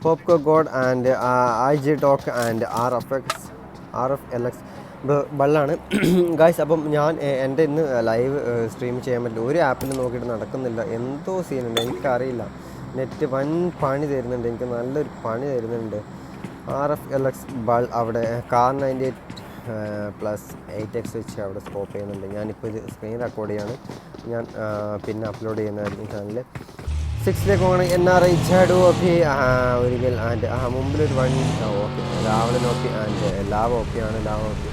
Popco God and IG Talk and RFLX ബള്ളാണ് guys. അപ്പം ഞാൻ എൻ്റെ ഇന്ന് ലൈവ് സ്ട്രീം ചെയ്യാൻ പറ്റില്ല, ഒരു ആപ്പിൽ നോക്കിയിട്ട് നടക്കുന്നില്ല, എന്തോ സീനുണ്ട് എനിക്കറിയില്ല. നെറ്റ് വൻ പണി തരുന്നുണ്ട്, എനിക്ക് നല്ലൊരു പണി തരുന്നുണ്ട്. RFLX ബൾ അവിടെ കാർ 98+8X വെച്ച് അവിടെ സ്കോപ്പ് ചെയ്യുന്നുണ്ട്. ഞാനിപ്പോൾ ഇത് സ്ക്രീൻ റെക്കോർഡ് ചെയ്യാണ്, ഞാൻ പിന്നെ അപ്ലോഡ് ചെയ്യുന്നതായിരിക്കും ചാനലിൽ. 6ലേക്ക് പോകണം. NRI ജാഡു ഓപ്പി ഒരിക്കൽ ആൻഡ് മുമ്പിലൊരു ഓക്കെ രാവിലെ നോക്കി ആൻഡ് ലാവ ഓപ്പിയാണ്. ലാവ ഓപ്പി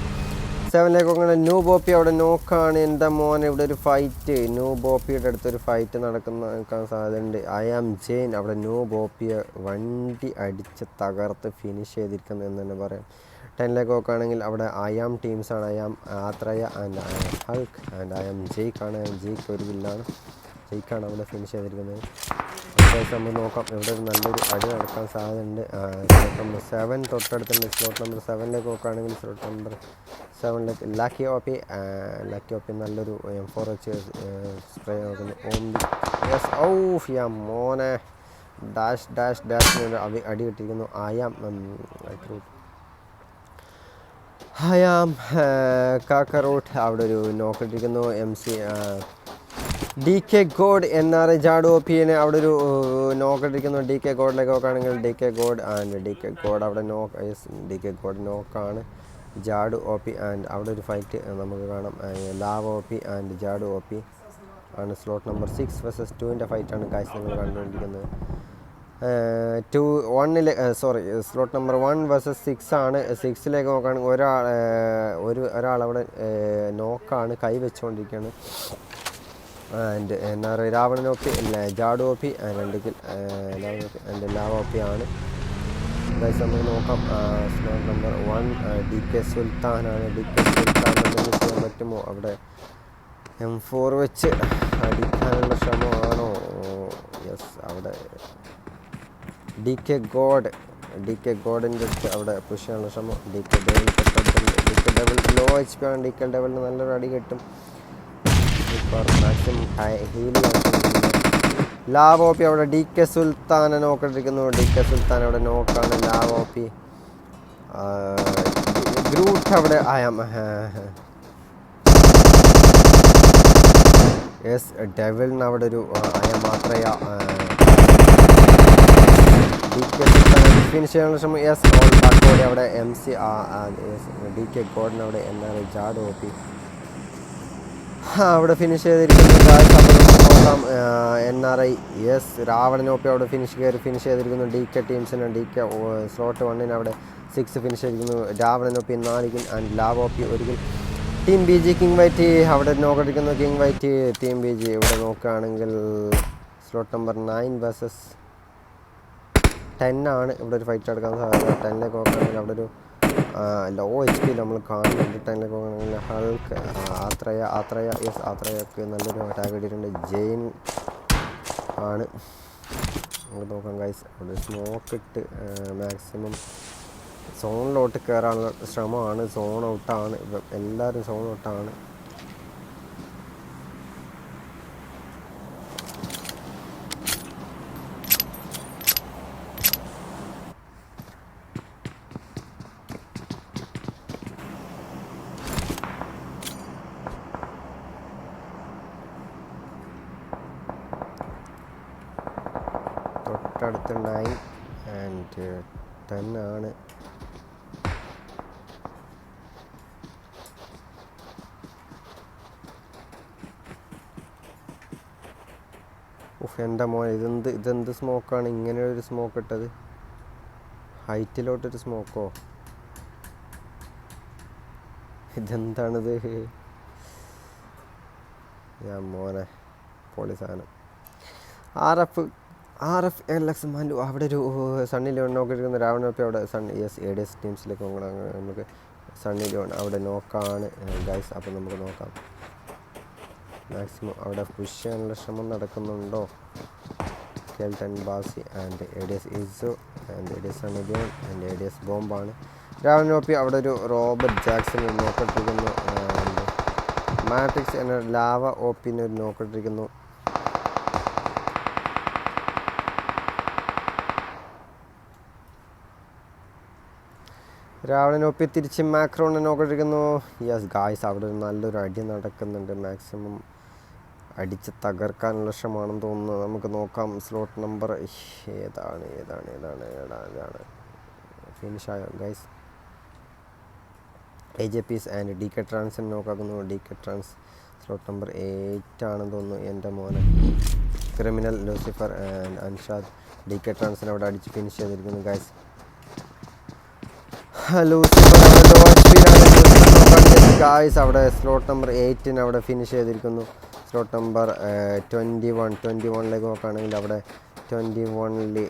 7ലേക്ക് പോകണം. ന്യൂ ബോപ്പി അവിടെ നോക്കാണ്. എൻ്റെ മോനെ ഇവിടെ ഒരു ഫൈറ്റ്, ന്യൂ ബോപ്പിയുടെ അടുത്തൊരു ഫൈറ്റ് നടക്കാൻ സാധ്യതയുണ്ട്. ആം ജെയിൻ അവിടെ ന്യൂ ബോപ്പിയെ വണ്ടി അടിച്ച് തകർത്ത് ഫിനിഷ് ചെയ്തിരിക്കുന്നു എന്ന് തന്നെ പറയാം. 10ലേക്ക് നോക്കുകയാണെങ്കിൽ അവിടെ ആം ടീംസാണ്. ആത്രയ ആൻഡ് ഹൾക്ക് ആൻഡ് ആം ജെയ്ക്കാണ്. ജെയ്ക്ക് ഒരു വില്ലാണ്, ജെയ്ക്കാണ് അവിടെ ഫിനിഷ് ചെയ്തിരിക്കുന്നത്. അത്യാവശ്യം നമ്മൾ നോക്കാം, ഇവിടെ ഒരു നല്ലൊരു അടി നടക്കാൻ സാധ്യതയുണ്ട്. Slot number 7 തൊട്ടടുത്തുണ്ട്. സ്ലോട്ട് നമ്പർ 7ലേക്ക് നോക്കുകയാണെങ്കിൽ സ്ലോട്ട് നമ്പർ 7ലേക്ക് ലക്കി ഓപ്പി നല്ലൊരു M4 വെച്ച് സ്പ്രേ നോക്കുന്നു. യെസ് യാ മോനെ ഡാഷിന് അടി കിട്ടിയിരിക്കുന്നു. ആയാം കാക്കറോട്ട് അവിടെ ഒരു നോക്കിട്ടിരിക്കുന്നു. MC DK ഗോഡ് NRI ജാഡു OPനെ അവിടെ ഒരു നോക്കിട്ടിരിക്കുന്നു. DK ഗോഡിലേക്ക് നോക്കുകയാണെങ്കിൽ DK ഗോഡ് അവിടെ DK ഗോഡ് നോക്കാണ്. ജാഡു OP ആൻഡ് അവിടെ ഒരു ഫൈറ്റ് നമുക്ക് കാണാം. ലാവ OP ആൻഡ് ജാഡു OP ആണ്. സ്ലോട്ട് നമ്പർ 6 vs 2ൻ്റെ ഫൈറ്റാണ് ഗായ്സ് നിങ്ങൾ കണ്ടുകൊണ്ടിരിക്കുന്നത്. സ്ലോട്ട് നമ്പർ 1 vs 6 ആണ്. 6ലേക്ക് നോക്കുകയാണെങ്കിൽ ഒരാളവിടെ നോക്കാണ്, കൈ വെച്ചുകൊണ്ടിരിക്കുകയാണ്. ആൻഡ് NRI രാവണൻ OP ജാഡു OP ആൻഡ് ലാവ OP ആണ്. ഗൈസ് നമുക്ക് നോക്കാം. സ്ലോട്ട് നമ്പർ 1 DK സുൽത്താനാണ്. DK സുൽത്താൻ എന്തെങ്കിലും ചെയ്യാൻ പറ്റുമോ? അവിടെ M4 വെച്ച് അടിക്കാനുള്ള ശ്രമമാണോ? യെസ് അവിടെ DK ഗോഡിൻ്റെ അടുത്ത് അവിടെ പുഷ് ചെയ്യാനുള്ള ശ്രമം. DK ഡെവിൾ ലോ HP ആണ്. DK ഡെവിളിന് നല്ലൊരു അടി കിട്ടും. മാക്സിമം ഹീൽ ലാവ OP അവിടെ DK സുൽത്താനെ നോക്കിട്ടിരിക്കുന്നു. DK സുൽത്താൻ അവിടെ നോക്കാണ്. ലാവ OP ഗ്രൂട്ട് അവിടെ ഡെവിളിന് അവിടെ ഒരു മാത്രയ DK സുൽത്താൻ ഫിനിഷ് ചെയ്യാനുള്ള ശ്രമം. ബാക്കോടെ അവിടെ MC DK ഗോഡിന് അവിടെ NRI ജാഡു OP അവിടെ ഫിനിഷ് ചെയ്തിരിക്കുന്നു. നോക്കാം. NRI രാവണൻ OP അവിടെ ഫിനിഷ് ചെയ്തിരിക്കുന്നു. DK ടീംസിന് DK സ്ലോട്ട് 1ന് അവിടെ 6 ഫിനിഷ് ചെയ്തിരിക്കുന്നു. Ravanan OP 4 kill and lava OP ഒരിക്കൽ. ടീം BG കിങ് വൈറ്റ് അവിടെ നോക്കിയിരിക്കുന്നു. കിങ് വൈറ്റ് ടീം BG ഇവിടെ നോക്കുകയാണെങ്കിൽ സ്ലോട്ട് നമ്പർ 9 vs 10 ആണ് ഇവിടെ ഒരു ഫൈറ്റ് നടക്കാൻ സാധ്യത. 10ലേക്ക് നോക്കുകയാണെങ്കിൽ അവിടെ ഒരു ലോ HP നമ്മൾ കാണുന്നുണ്ട്. 10ലേക്ക് നോക്കുകയാണെങ്കിൽ ഹൾക്ക് ആത്രയൊക്കെ നല്ലൊരു അറ്റാക്ക് കിട്ടിയിട്ടുണ്ട്. ജെയിൻ ആണ്. നമുക്ക് നോക്കാം ഗൈസ്. അവിടെ സ്മോക്ക് ഇട്ട് മാക്സിമം സോണിലോട്ട് കയറാനുള്ള ശ്രമമാണ്. സോൺ ഔട്ടാണ്, എല്ലാവരും സോൺ ഔട്ടാണ്. തൊട്ടടുത്ത് 9 ആൻഡ് 10 ആണ്. എൻ്റെ മോൻ ഇതെന്ത് സ്മോക്കാണ് ഇങ്ങനെ ഒരു സ്മോക്ക് ഇട്ടത്? ഹൈറ്റിലോട്ടൊരു സ്മോക്കോ? ഇതെന്താണിത്? ഞാൻ മോനെ പൊളി സാധനം. RFLX മല്ലു അവിടെ ഒരു സണ്ണി ലിയോൺ നോക്കിയിരിക്കുന്ന. രാവണ OP അവിടെ ADS ടീംസിലേക്ക് നോക്കണം. നമുക്ക് സണ്ണി ലിയോൺ അവിടെ നോക്കാണ് ഗൈസ്. അപ്പം നമുക്ക് നോക്കാം. മാക്സിമം അവിടെ പുഷ് ചെയ്യാനുള്ള ശ്രമം നടക്കുന്നുണ്ടോ? കെൽട്ടൻ ബാസി ആൻഡ് ADS ഇസു and ADS Sunny Leone and ADS ബോംബാണ്. രാവണ OP അവിടെ ഒരു റോബർട്ട് ജാക്സൺ നോക്കിട്ടിരിക്കുന്നു. മാട്രിക്സ് എന്ന ലാവ OPന് ഒരു നോക്കിട്ടിരിക്കുന്നു. രാവണനൊപ്പി തിരിച്ച് മാക്രോണിനെ നോക്കിയിരിക്കുന്നു. യെസ് ഗായ്സ്, അവിടെ നല്ലൊരു അടി നടക്കുന്നുണ്ട്. മാക്സിമം അടിച്ച് തകർക്കാനുള്ള ശ്രമമാണെന്ന് തോന്നുന്നു. നമുക്ക് നോക്കാം. സ്ലോട്ട് നമ്പർ ഏതാണ് ഫിനിഷായോ ഗൈസ്? AJPs ആൻഡ് DK ട്രാൻസിനെ നോക്കാക്കുന്നു. DK ട്രാൻസ് സ്ലോട്ട് നമ്പർ 8 ആണെന്ന് തോന്നുന്നു. എൻ്റെ മോനെ criminal Lucifer and Anshad DK ട്രാൻസിനെ അവിടെ അടിച്ച് ഫിനിഷ് ചെയ്തിരിക്കുന്നു ഗൈസ്. ലൂസിഫർ അവിടെ ലോ HP ഗായ്സ്. അവിടെ സ്ലോട്ട് നമ്പർ 8 അവിടെ ഫിനിഷ് ചെയ്തിരിക്കുന്നു. സ്ലോട്ട് നമ്പർ 21 നോക്കുകയാണെങ്കിൽ അവിടെ 21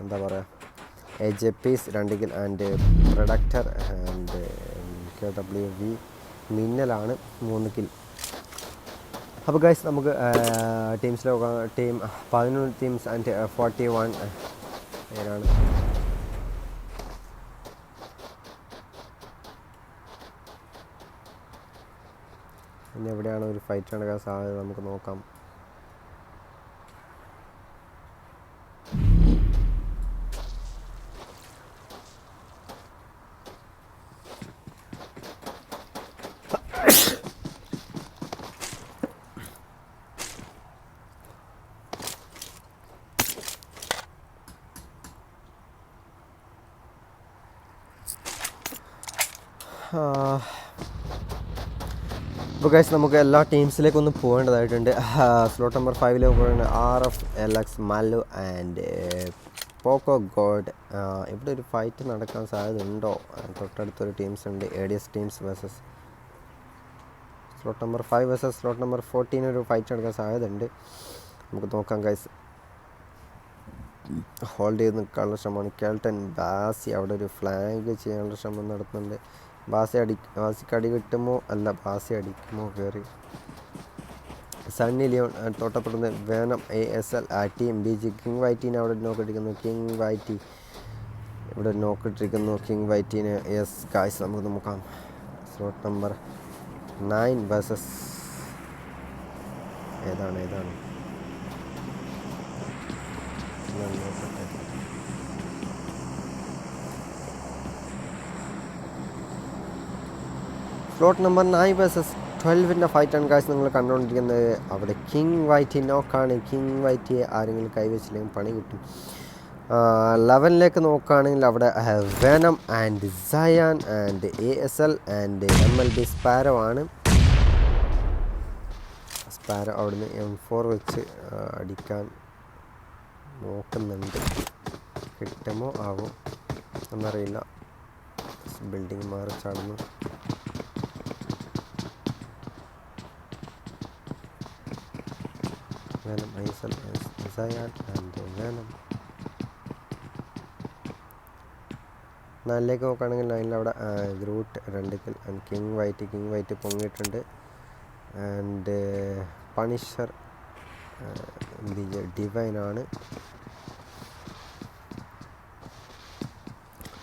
എന്താ പറയുക, AJPs 2 kill and protector and KWV മിന്നലാണ് 3 കിൽ. അപ്പോൾ ഗൈസ് നമുക്ക് ടീംസിൽ നോക്കാം. ടീം 11 ടീംസ് ആൻഡ് 41 പേരാണ്. പിന്നെ എവിടെയാണ് ഒരു ഫൈറ്റ് നടക്കാൻ സാധ്യത നമുക്ക് നോക്കാം. അപ്പോൾ ഗൈസ് നമുക്ക് എല്ലാ ടീംസിലേക്കൊന്ന് പോകേണ്ടതായിട്ടുണ്ട്. സ്ലോട്ട് നമ്പർ 5 പോകുന്നത് RF LX Mallu and Poco God. ഇവിടെ ഒരു ഫൈറ്റ് നടക്കാൻ സാധ്യത ഉണ്ടോ? തൊട്ടടുത്തൊരു ടീംസ് ഉണ്ട്. ADS teams versus slot number 5 versus slot number 14 ഒരു ഫൈറ്റ് നടക്കാൻ സാധ്യത ഉണ്ട്. നമുക്ക് നോക്കാം ഗൈസ്. ഹോൾഡ് ചെയ്ത് നിൽക്കാനുള്ള ശ്രമമാണ്. കേൾട്ടൻ ബാസി അവിടെ ഒരു ഫ്ലാങ്ക് ചെയ്യാനുള്ള ശ്രമം നടത്തുന്നുണ്ട്. ബാസിക്ക് അടി കിട്ടുമോ? അല്ല, ബാസി അടിക്കുമോ കയറി? സണ്ണി ലിയോൺ തോട്ടപ്പെടുന്ന Venom ASL team BG. King വൈറ്റീനെ അവിടെ നോക്കിട്ടിരിക്കുന്നു. കിങ് വൈറ്റി ഇവിടെ നോക്കിട്ടിരിക്കുന്നു. കിങ് വൈറ്റീനെ. യെസ് ഗായ്സ്, നമുക്ക് നോക്കാം. സ്ലോട്ട് നമ്പർ 9 വേഴ്സസ് ഏതാണ് സ്ലോട്ട് നമ്പർ 9 വേഴ്സസ് 12 ഫൈറ്റാണ് ഗായ്സ് നിങ്ങൾ കണ്ടുകൊണ്ടിരിക്കുന്നത്. അവിടെ കിങ് വൈറ്റി നോക്കാണ്. കിങ് വൈറ്റിയെ ആരെങ്കിലും കൈവച്ചില്ലെങ്കിൽ പണി കിട്ടും. 11 നോക്കുകയാണെങ്കിൽ അവിടെ വേനം ആൻഡ് സയാൻ and ASL and MLB Sparrow ആണ്. സ്പാരോ അവിടുന്ന് M4 വെച്ച് അടിക്കാൻ നോക്കുന്നുണ്ട്. കിട്ടുമോ ആവോ എന്നറിയില്ല. ബിൽഡിംഗ് മാറി ചാടുന്നു. വേനം ASL സയാൻ ആൻഡ് വേനം. 4 നോക്കുകയാണെങ്കിൽ 9 അവിടെ Groot 2 kill and king white പൊങ്ങിയിട്ടുണ്ട്. ആൻഡ് പണിഷർ ഡിവൈനാണ്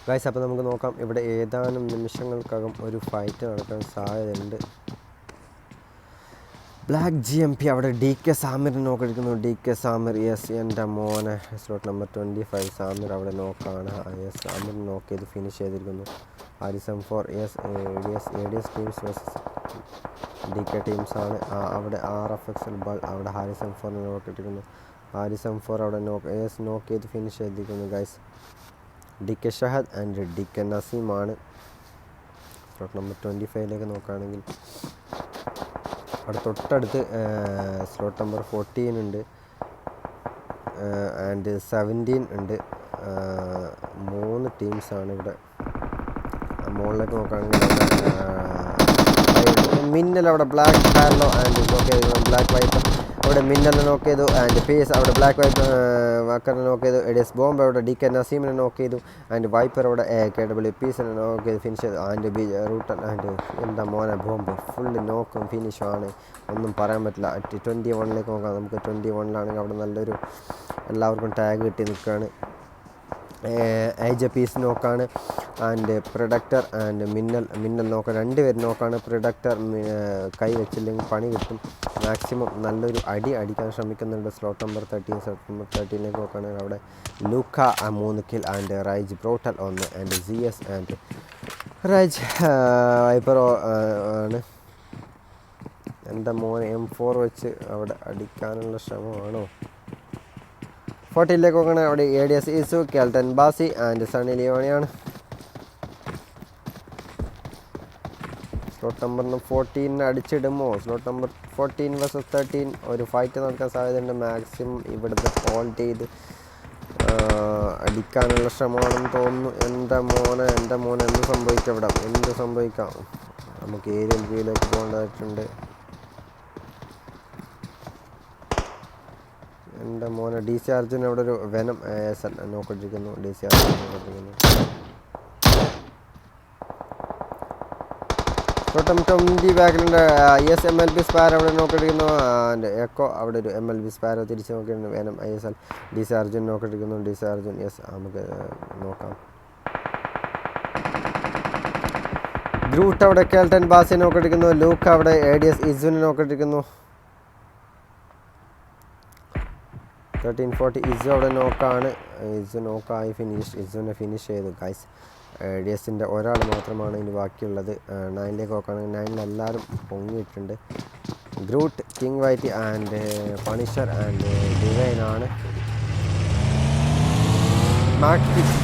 ഗൈസ്. അപ്പോൾ നമുക്ക് നോക്കാം. ഇവിടെ ഏതാനും നിമിഷങ്ങൾക്കകം ഒരു ഫൈറ്റ് നടക്കാൻ സാധ്യതയുണ്ട്. ബ്ലാക്ക് GMP അവിടെ DK സാമിറിനെ നോക്കിയിരിക്കുന്നു. DK സാമിർ. യെസ്, എൻ്റെ മോനെ. സ്ലോട്ട് നമ്പർ 25 സാമിർ അവിടെ നോക്കാണ്. യെസ്, സാമിർ നോക്ക് ചെയ്ത് ഫിനിഷ് ചെയ്തിരിക്കുന്നു. ഹാരിസം 4. Yes, ADS teams versus DK ടീംസാണ്. അവിടെ RFXL ബൾ അവിടെ ഹാരിസം 4 നോക്കിയിട്ടിരിക്കുന്നു. ഹാരിസം 4 അവിടെ നോക്ക് ചെയ്ത് ഫിനിഷ് ചെയ്തിരിക്കുന്നു guys. DK Shahad and DK നസീമാണ്. സ്ലോട്ട് നമ്പർ 25 നോക്കുകയാണെങ്കിൽ അവിടെ തൊട്ടടുത്ത് സ്ലോട്ട് നമ്പർ 14 ഉണ്ട് ആൻഡ് 17 ഉണ്ട്. 3 ടീംസാണ് ഇവിടെ. മുകളിലേക്ക് നോക്കുകയാണെങ്കിൽ മിന്നൽ അവിടെ ബ്ലാക്ക് ഹാർലോ ആൻഡ് നോക്ക് ചെയ്തു. ബ്ലാക്ക് വൈപ്പർ അവിടെ മിന്നലിനെ നോക്ക് ചെയ്തു. ആൻഡ് PS അവിടെ ബ്ലാക്ക് വൈപ്പർ വക്കറിനെ നോക്ക് ചെയ്തു. ADS ബോംബ് അവിടെ DK നസീമിനെ നോക്ക് ചെയ്തു. ആൻഡ് വൈപ്പർ അവിടെ KWPസിനെ നോക്ക് ചെയ്ത് ഫിനിഷ് ചെയ്തു. ആൻഡ് റൂട്ടൻ ആൻഡ് എന്താ മോനെ ബോംബ് ഫുള്ള് നോക്കും ഫിനിഷുമാണ്. ഒന്നും പറയാൻ പറ്റില്ല. 21 നോക്കാം നമുക്ക്. 21 അവിടെ നല്ലൊരു എല്ലാവർക്കും ടാഗ് കിട്ടി നിൽക്കുകയാണ്. ഏജ് പീസ് നോക്കാണ് ആൻഡ് പ്രൊഡക്ടർ ആൻഡ് മിന്നൽ നോക്കാം, രണ്ടുപേരും നോക്കാണ്. പ്രൊഡക്ടർ കൈ വെച്ചില്ലെങ്കിൽ പണി കിട്ടും. മാക്സിമം നല്ലൊരു അടിക്കാൻ ശ്രമിക്കുന്നുണ്ട്. സ്ലോട്ട് നമ്പർ 13 നോക്കുകയാണെങ്കിൽ അവിടെ ലൂക്ക 3 കിൽ ആൻഡ് റൈജ് ബ്രോട്ടൽ 1 ആൻഡ് ZS ആൻഡ് റൈജ് വൈപ്പർ ആണ്. എൻ്റെ മോനെ M4 വെച്ച് അവിടെ അടിക്കാനുള്ള ശ്രമമാണോ? 40 നോക്കുകയാണെങ്കിൽ അവിടെ ADS ഇസു, കെൽട്ടൻ ബാസി ആൻഡ് സണ്ണി ലിയോണിയാണ്. സ്ലോട്ട് നമ്പർ 14 അടിച്ചിടുമോ? സ്ലോട്ട് നമ്പർ 14 vs 13 ഒരു ഫൈറ്റ് നടക്കാൻ സാധ്യതയുണ്ട്. മാക്സിമം ഇവിടുത്തെ ഹോൾഡ് ചെയ്ത് അടിക്കാനുള്ള ശ്രമമാണെന്ന് തോന്നുന്നു. എൻ്റെ മോനെ എന്ത് സംഭവിക്കാം? ഇവിടെ എന്ത് സംഭവിക്കാം? നമുക്ക് ഏരിയൽ വ്യൂയിലേക്ക് പോകേണ്ടതായിട്ടുണ്ട്. എൻ്റെ മോനെ DC അർജുൻ അവിടെ ഒരു venom നോക്കിയിരിക്കുന്നു. DC Arjun നോക്കിയിരിക്കുന്നു. ടോട്ടം 20 ബാക്കിലുണ്ട്. MLB sparrow അവിടെ നോക്കിയിരിക്കുന്നു. ആൻഡ് എക്കോ അവിടെ ഒരു MLB സ്പാരോ തിരിച്ച് നോക്കിയിട്ടുണ്ട്. വെനം ISL DC അർജുൻ നോക്കിയിരിക്കുന്നു. DC അർജുൻ നമുക്ക് നോക്കാം. ഗ്രൂട്ട് അവിടെ കെൽട്ടൻ ബാസി നോക്കിയിരിക്കുന്നു. ലൂക്ക് അവിടെ ADS ഇസുവിനെ നോക്കിയിരിക്കുന്നു. 1340 ഇസു അവിടെ നോക്കാണ്. ഇസു നോക്കായി ഇസുവിനെ ഫിനിഷ് ചെയ്തു ഗൈസ്. ADSൻ്റെ ഒരാൾ മാത്രമാണ് ഇനി ബാക്കിയുള്ളത്. 9 നോക്കുകയാണെങ്കിൽ 9 എല്ലാവരും പൊങ്ങിയിട്ടുണ്ട്. Groot, king white and punisher and ഡിവൈനാണ്.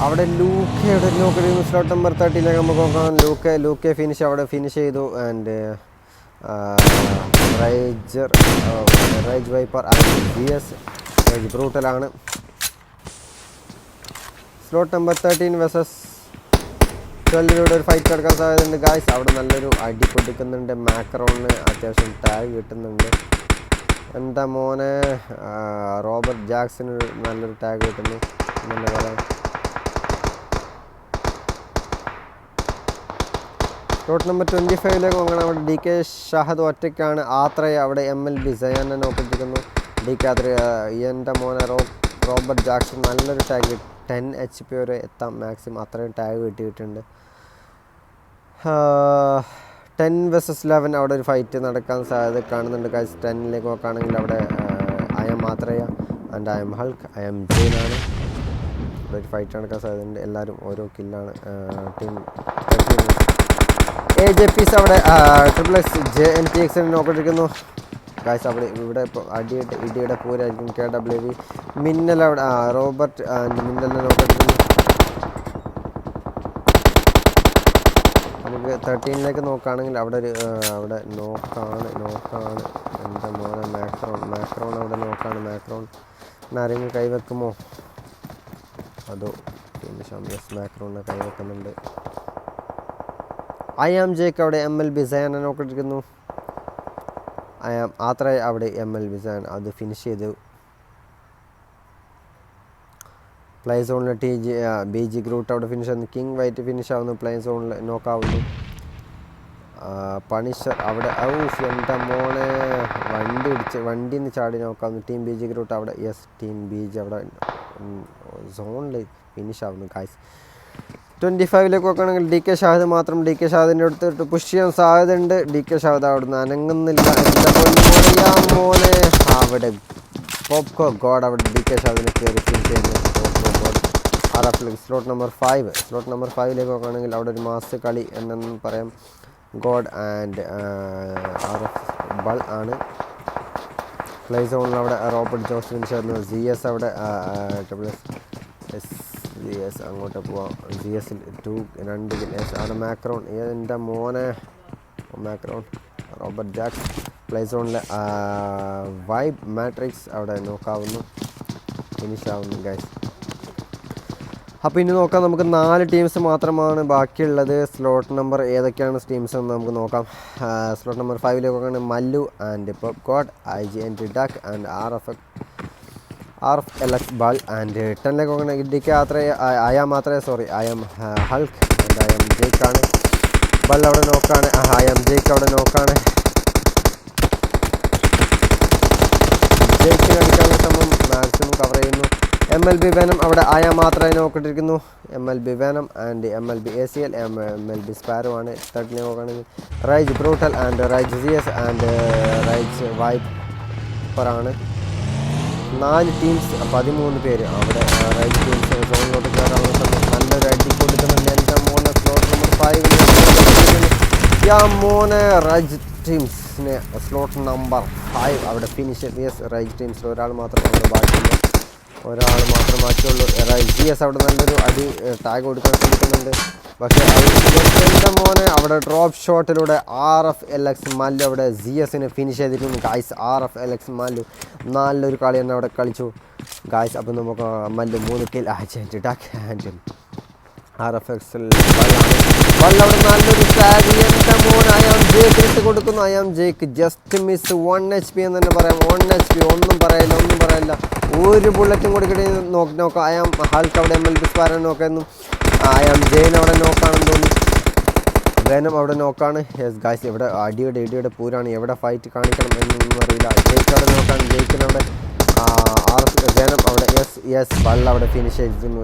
അവിടെ ലൂക്കയുടെ നോക്കിയിരുന്നു. സ്ലോട്ട് നമ്പർ 13 നമുക്ക് നോക്കാം. ലൂക്കെ ഫിനിഷ് ചെയ്തു. ആൻഡ് റൈജ് വൈപ്പർ ആൻഡ് GS ബ്രൂട്ടലാണ്. സ്ലോട്ട് നമ്പർ 13 vs 12 ഒരു ഫൈറ്റ് എടുക്കാൻ സാധ്യതയുണ്ട് ഗായ്സ്. അവിടെ നല്ലൊരു അടി കൊടുക്കുന്നുണ്ട്. മാക്രോണിന് അത്യാവശ്യം ടാഗ് കിട്ടുന്നുണ്ട്. എന്താ മോനെ റോബർട്ട് ജാക്സന് നല്ലൊരു ടാഗ് കിട്ടുന്നു. നല്ല പറയാം. സ്ലോട്ട് നമ്പർ 25 നോക്കണം. അവിടെ DK ഷഹദ് ഒറ്റയ്ക്കാണ്. ആത്രയെ അവിടെ MLB സയാനെ നോക്കിയിരിക്കുന്നു. DK ആത്ര എൻ്റെ മോനെ റോബർട്ട് ജാക്സൺ നല്ലൊരു ടാഗ് 10 HP വരെ എത്താം മാക്സിമം. അത്രയും ടാഗ് കിട്ടിയിട്ടുണ്ട്. 10 vs 11 അവിടെ ഒരു ഫൈറ്റ് നടക്കാൻ സാധ്യത കാണുന്നുണ്ട് ഗൈസ്. 10 നോക്കുകയാണെങ്കിൽ അവിടെ ആത്രയ ആൻഡ് ഹൾക്ക് ജെയിനാണ്. അവിടെ ഒരു ഫൈറ്റ് നടക്കാൻ സാധ്യതയുണ്ട്. എല്ലാവരും ഓരോ കില്ലാണ്. ടീം AJPs അവിടെ XXX JNTX നോക്കിയിരിക്കുന്നു ഗൈസ്. ഇവിടെ ഇപ്പോൾ ഇടിയുടെ പൂരായിരിക്കും. KWV മിന്നൽ അവിടെ റോബർട്ട് മിന്നലിനെ നോക്കിയിരിക്കുന്നു. നമുക്ക് 13 നോക്കുകയാണെങ്കിൽ അവിടെ നോക്കാണ്. എൻ്റെ മോനെ മാക്രോൺ അവിടെ നോക്കാണ്. മാക്രോൺ ആരെങ്കിലും കൈവെക്കുമോ? അതോ പിന്നെ മാക്രോണിനെ കൈവെക്കുന്നുണ്ട്. ജേക്ക് അവിടെ MLB സയാനെ നോക്കിയിരിക്കുന്നു. ആത്ര അവിടെ MLB സയാൻ അത് ഫിനിഷ് ചെയ്തു. പ്ലേ സോണിൽ BG ഗ്രൂട്ട് അവിടെ ഫിനിഷ് ആവുന്നു. കിങ് വൈറ്റ് ഫിനിഷ് ആവുന്നു. പ്ലേ സോണിൽ നോക്കാവുന്നു. പണിഷർ അവിടെ എൻ്റെ മോനെ വണ്ടിയിൽ നിന്ന് ചാടി നോക്കാവുന്നു. ടീം BG ഗ്രൂട്ട് അവിടെ ടീം BG അവിടെ സോണിൽ ഫിനിഷ് ആവുന്നു ഗൈസ്. 25 നോക്കുകയാണെങ്കിൽ DK ഷാഹിദ് മാത്രം. DK ഷാഹിദിൻ്റെ അടുത്ത് പുഷ് ചെയ്യാൻ സാധ്യതയുണ്ട്. DK ഷാഹിദ് അവിടെ നിന്ന് അനങ്ങുന്നില്ല. എൻ്റെ മോനെ അവിടെ പോപ്കോ ഗോഡ് അവിടെ DK ഷാഹിദിനെ കയറി ഫിനിഷ് ചെയ്യുന്നു. സ്ലോട്ട് നമ്പർ 5 നോക്കുകയാണെങ്കിൽ അവിടെ ഒരു മാസ് കളി എന്നു പറയാം. ഗോഡ് ആൻഡ് ബൾ ആണ്. പ്ലേ സോണിൽ അവിടെ റോബർട്ട് ജോസ് ഫിനിഷ് ആയിരുന്നു. ZS അവിടെ GS അങ്ങോട്ട് പോവാം. GS 2 അവിടെ മാക്രോൺ എൻ്റെ മോനെ റോബർട്ട് ജാക്സ്. പ്ലേ സോണിലെ വൈബ് മാട്രിക്സ് അവിടെ നോക്കാവുന്നു. ഫിനിഷ് ആവുന്നു ഗൈസ്. അപ്പോൾ ഇനി നോക്കാം. നമുക്ക് 4 ടീംസ് മാത്രമാണ് ബാക്കിയുള്ളത്. സ്ലോട്ട് നമ്പർ ഏതൊക്കെയാണ് ടീംസ് എന്ന് നമുക്ക് നോക്കാം. സ്ലോട്ട് നമ്പർ 5 നോക്കുകയാണെങ്കിൽ Mallu and pop god, IGN duck and RFLX bull and 10 നോക്കുകയാണെങ്കിൽ DK ഹൾക്ക് ആൻഡ് ജേക്ക് ആണ്. ബൾ അവിടെ നോക്കാണ്. ജേക്ക് അവിടെ നോക്കാണ്. ജേക്കിന് അടിക്കാനുള്ള ശ്രമം മാക്സിമം കവർ ചെയ്യുന്നു. MLB Venom അവിടെ ആയ മാത്രമേ നോക്കിട്ടിരിക്കുന്നു. MLB Venom and MLB ACL, MLB Sparrow ആണ്. തേർഡിനെ നോക്കുകയാണെങ്കിൽ റൈജ് ബ്രൂട്ടൽ ആൻഡ് റൈജ് CS ആൻഡ് റൈജ് വൈപ്പറാണ്. 4 ടീംസ് 13 പേര് അവിടെ റൈജ് ടീംസ് സോണിലോട്ട് കയറാവുന്ന സമയത്ത് നല്ലൊരു അടി കൊടുക്കുന്നുണ്ട്. എൻ്റെ മോനെ സ്ലോട്ട് നമ്പർ 5 മോനെ റൈജ് ടീംസിന് സ്ലോട്ട് നമ്പർ 5 അവിടെ ഫിനിഷ്. യെസ്, റൈജ് ടീംസിൽ ഒരാൾ മാത്രമാണ് ബാക്കിയുള്ളൂ, റൈജ് CS അവിടെ നല്ലൊരു അടി ടാഗ് കൊടുക്കാൻ ശ്രമിക്കുന്നുണ്ട്. പക്ഷേ എൻ്റെ മോനെ അവിടെ ഡ്രോപ്പ് ഷോട്ടിലൂടെ RFLX മല്ലു അവിടെ GSനെ ഫിനിഷ് ചെയ്തിട്ടുണ്ട് ഗായ്സ്. RFLX മല്ലു നല്ലൊരു കളി തന്നെ അവിടെ കളിച്ചു ഗായ്സ്. അപ്പം നമുക്ക് മല്ലു 3 കിൽ RFX ബൾ അവിടെ നല്ലൊരു ടാഗ്. എൻ്റെ മോൻ അയാം ജേക്ക് ഇട്ട് കൊടുക്കുന്നു. അയാം ജേക്ക് ജസ്റ്റ് മിസ് 1 HP എന്ന് തന്നെ പറയാം. 1 HP, ഒന്നും പറയില്ല. ഒരു ബുള്ളറ്റും കൊടുക്കട്ടെ. നോക്കാം. അയാം ഹൾക്ക് അവിടെ MLB Sparrow നോക്കുന്നു. അയാം ജെയിൻ അവിടെ നോക്കാണെന്ന് തോന്നി. വെനം അവിടെ നോക്കാണ്. യെസ് ഗായ്സ്, ഇവിടെ ഇടിയുടെ പൂരാണ്. എവിടെ ഫൈറ്റ് കാണിക്കണം എന്നൊന്നും അറിയില്ല. ജെയ്ക്ക് അവിടെ നോക്കാണ്. ജെയ്ക്കിനവിടെ വെനം അവിടെ യെസ് ബൾ അവിടെ ഫിനിഷ് ചെയ്തിരിക്കുന്നു.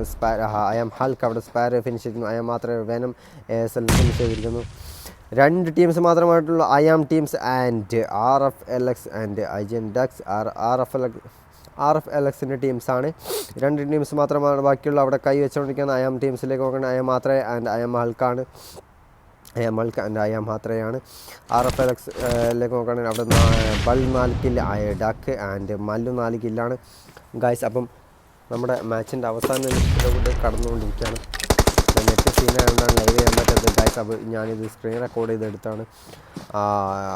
അയാം ഹൾക്ക് അവിടെ സ്പാരോ ഫിനിഷ് ചെയ്തിരിക്കുന്നു. അയാം മാത്രമേ വെനം ASL ഫിനിഷ് ചെയ്തിരിക്കുന്നു. 2 ടീംസ് മാത്രമായിട്ടുള്ള I am teams and RFLX and IGN Ducks. RFLXൻ്റെ ടീംസാണ്. 2 ടീംസ് മാത്രമാണ് ബാക്കിയുള്ള അവിടെ കൈ വെച്ചുകൊണ്ടിരിക്കുന്നത്. അയാം ടീംസിലേക്ക് നോക്കണം. അയാം മാത്രമേ ആൻഡ് അയാം ഹൾക്കാണ്. അയാം മാത്രയാണ്. RFLXലേക്ക് നോക്കുകയാണെങ്കിൽ അവിടെ bull 4 kill, duck and Mallu 4 കില്ലാണ് ഗായ്സ്. അപ്പം നമ്മുടെ മാച്ചിൻ്റെ അവസാന നിമിഷത്തിലൂടെ കടന്നുകൊണ്ടിരിക്കുകയാണ്. നെറ്റ് സീനായതുകൊണ്ടാണ് ലൈവ് ചെയ്യാൻ പറ്റാത്തത് ഗായ്സ്. അപ്പോൾ ഞാനിത് സ്ക്രീൻ റെക്കോർഡ് ചെയ്തെടുത്താണ്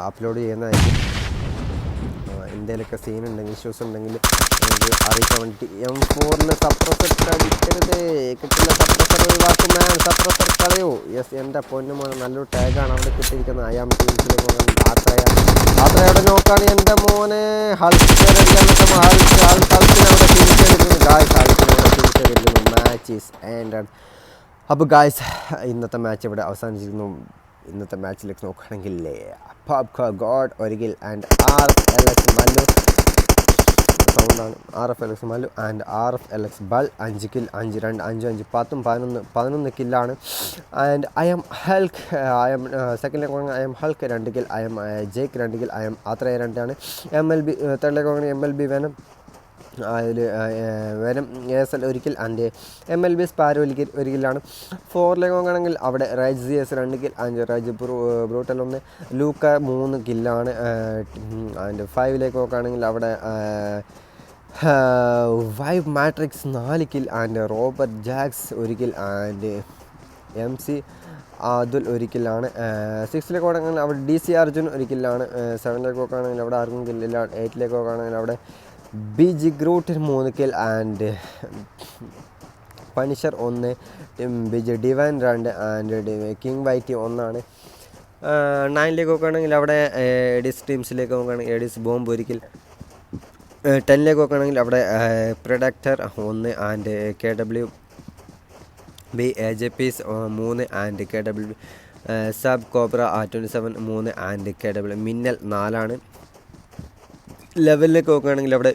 അപ്ലോഡ് ചെയ്യുന്നതായിരിക്കും. എന്തെങ്കിലുമൊക്കെ സീൻ ഉണ്ടെങ്കിൽ ഇഷ്യൂസ് ഉണ്ടെങ്കിൽ എനിക്ക് അറിയിക്കാൻ വേണ്ടിയിട്ട്. M4 സപ്രസർ അടിക്കരുത്, കിട്ടില്ല. സപ്രസർ ഒഴിവാക്കും മാൻ, സപ്രസർ കളയോ. യെസ്, എൻ്റെ പൊന്നുമാണ്. നല്ലൊരു ടാഗാണ് അവിടെ കിട്ടിയിരിക്കുന്നത്. അയാം ടീംസിലേക്ക് പോകാൻ അവിടെ നോക്കാണ്. എൻ്റെ മോനെ ഹൾക്കിനെ അവിടെ ഫിനിഷ് ചെയ്തിരിക്കുന്നു ഗായ്സ്. Match is ended. അപ്പോൾ ഗായ്സ്, ഇന്നത്തെ മാച്ച് ഇവിടെ അവസാനിച്ചിരിക്കുന്നു. ഇന്നത്തെ മാച്ചിലേക്ക് നോക്കുകയാണെങ്കിൽ ഗോഡ് ഒരിക്കൽ ആൻഡ് RFLX മല്ലു സൗണ്ടാണ്. RFLX Mallu and RFLX bull 5 kill, 5 2 5 5 11 കില്ലാണ്. ആൻഡ് അയാം ഹൾക്ക് സെക്കൻഡിലേക്ക് പോകുന്നത് I am Hulk 2 kill, I am Jake 2 kill, I am അത്രയും 2 ആണ്. MLB തേർഡിലേക്ക് പോകുന്നത് MLB വെനം. അതിൽ Venom ASL 1 kill and MLB Sparrow 1 കില്ലാണ്. 4ലേക്ക് നോക്കുകയാണെങ്കിൽ അവിടെ റൈജ് CS 2 കിൽ ആൻഡ് റൈജ് ബ്രൂട്ടൽ 1, ലൂക്ക 3 കില്ലാണ്. ആൻഡ് 5ലേക്ക് നോക്കുകയാണെങ്കിൽ അവിടെ vibe matrix 4 kill and Robert Jacks 1 kill and MC Atul 1 കില്ലാണ്. 6ലേക്ക് നോക്കുകയാണെങ്കിൽ അവിടെ DC അർജുൻ 1 കില്ലാണ്. 7ലേക്ക് നോക്കുകയാണെങ്കിൽ അവിടെ ആർക്കും കില്ലില്ല. 8ലേക്ക് നോക്കുകയാണെങ്കിൽ അവിടെ BG ഗ്രൂട്ടിന് 3 kill and punisher 1, BG divine 2 and king Whitey 1 ആണ്. 9ലേക്ക് നോക്കുകയാണെങ്കിൽ അവിടെ എഡിസ് ടീംസിലേക്ക് നോക്കുകയാണെങ്കിൽ എഡിസ് ബോംബ് 1 കിൽ. 10ലേക്ക് നോക്കുകയാണെങ്കിൽ അവിടെ പ്രൊഡക്ടർ 1 and KWB AJPs 3 and KWB sub cobra 27 3 and KWB Minnal 4 ആണ്. 11ലേക്ക് നോക്കുകയാണെങ്കിൽ അവിടെ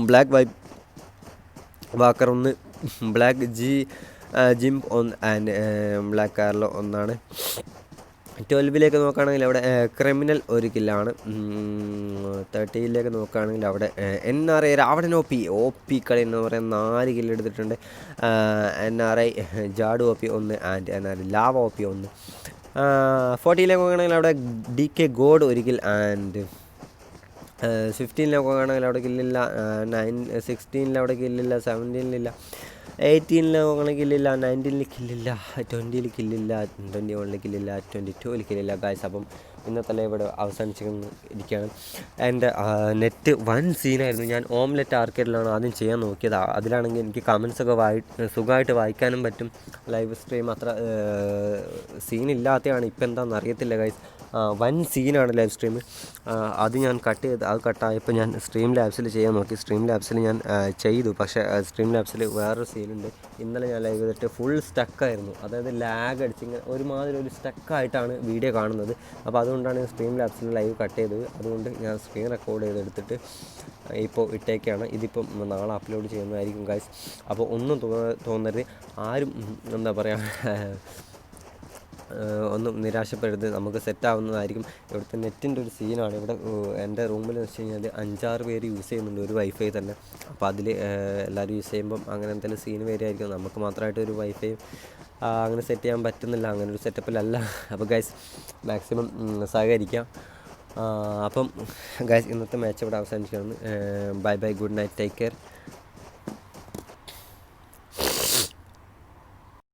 black wipe walker 1, black Jim 1 and black Carlo 1 ആണ്. 12ലേക്ക് നോക്കുകയാണെങ്കിൽ അവിടെ ക്രിമിനൽ 1 കില്ലാണ്. 13ലേക്ക് നോക്കുകയാണെങ്കിൽ അവിടെ NRA രാവണൻ OP കളി എന്ന് പറയുന്ന 4 കില്ല് എടുത്തിട്ടുണ്ട്. NRI ജാഡു OP 1 and NRI lava OP 1. 40ലേക്ക് നോക്കുകയാണെങ്കിൽ അവിടെ DK ഗോഡ് 1 കിൽ ആൻഡ് 15ലേക്ക് നോക്കുകയാണെങ്കിൽ അവിടെ കില്ലില്ല. 16ൽ അവിടെ കില്ലില്ല. 17ലില്ല. 18ൽ നോക്കുകയാണെങ്കിൽ കില്ലില്ല. 19ൽ കില്ലില്ല. 20ൽ കില്ലില്ല. 21ൽ കില്ലില്ല. 22ൽ കില്ലില്ല ഗായ്സ്. അപ്പം ഇന്നത്തെ ലൈവ് ഇവിടെ അവസാനിച്ചിരിക്കുകയാണ്. എൻ്റെ നെറ്റ് വൻ സീനായിരുന്നു. ഞാൻ ഓംലെറ്റ് ആർക്കേഡിലാണ് ആദ്യം ചെയ്യാൻ നോക്കിയത്. അതിലാണെങ്കിൽ എനിക്ക് കമൻസൊക്കെ സുഖമായിട്ട് വായിക്കാനും പറ്റും. ലൈവ് സ്ട്രീം അത്ര സീനില്ലാത്തതാണ്. ഇപ്പം എന്താണെന്ന് അറിയത്തില്ല ഗൈസ്. വൻ സീനാണ് ലൈവ് സ്ട്രീം. അത് ഞാൻ കട്ടായപ്പോൾ ഞാൻ സ്ട്രീം ലാബ്സിൽ ചെയ്യാൻ നോക്കി. സ്ട്രീം ലാബ്സിൽ ഞാൻ ചെയ്തു. പക്ഷേ സ്ട്രീം ലാബ്സിൽ വേറൊരു സീനുണ്ട്. ഇന്നലെ ഞാൻ ലൈവ് ചെയ്തിട്ട് ഫുൾ സ്റ്റക്കായിരുന്നു. അതായത് ലാഗ് അടിച്ച് ഇങ്ങനെ ഒരുമാതിരി ഒരു സ്റ്റക്കായിട്ടാണ് വീഡിയോ കാണുന്നത്. അപ്പോൾ അതുകൊണ്ടാണ് സ്ട്രീം ലാബ്സിൽ ലൈവ് കട്ട് ചെയ്തത്. അതുകൊണ്ട് ഞാൻ സ്ക്രീൻ റെക്കോർഡ് ചെയ്തെടുത്തിട്ട് ഇപ്പോൾ ഇട്ടേക്കാണ്. ഇതിപ്പം നാളെ അപ്ലോഡ് ചെയ്യുന്നതായിരിക്കും ഗൈസ്. അപ്പോൾ ഒന്നും തോന്നരുത്, ആരും എന്താ പറയുക ഒന്നും നിരാശപ്പെടരുത്, നമുക്ക് സെറ്റാവുന്നതായിരിക്കും. ഇവിടുത്തെ നെറ്റിൻ്റെ ഒരു സീനാണ്. ഇവിടെ എൻ്റെ റൂമിൽ വെച്ച് കഴിഞ്ഞാൽ 5-6 പേര് യൂസ് ചെയ്യുന്നുണ്ട് ഒരു വൈഫൈ തന്നെ. അപ്പോൾ അതിൽ എല്ലാവരും യൂസ് ചെയ്യുമ്പം അങ്ങനെ എന്തെങ്കിലും സീന് വരുമായിരിക്കും. നമുക്ക് മാത്രമായിട്ട് ഒരു വൈഫൈ അങ്ങനെ സെറ്റ് ചെയ്യാൻ പറ്റുന്നില്ല, അങ്ങനെ ഒരു സെറ്റപ്പിലല്ല. അപ്പോൾ ഗൈസ് മാക്സിമം സഹകരിക്കാം. അപ്പം ഗൈസ് ഇന്നത്തെ മാച്ച് ഇവിടെ അവസാനിക്കുകയാണ്. Bye bye, good night, take care.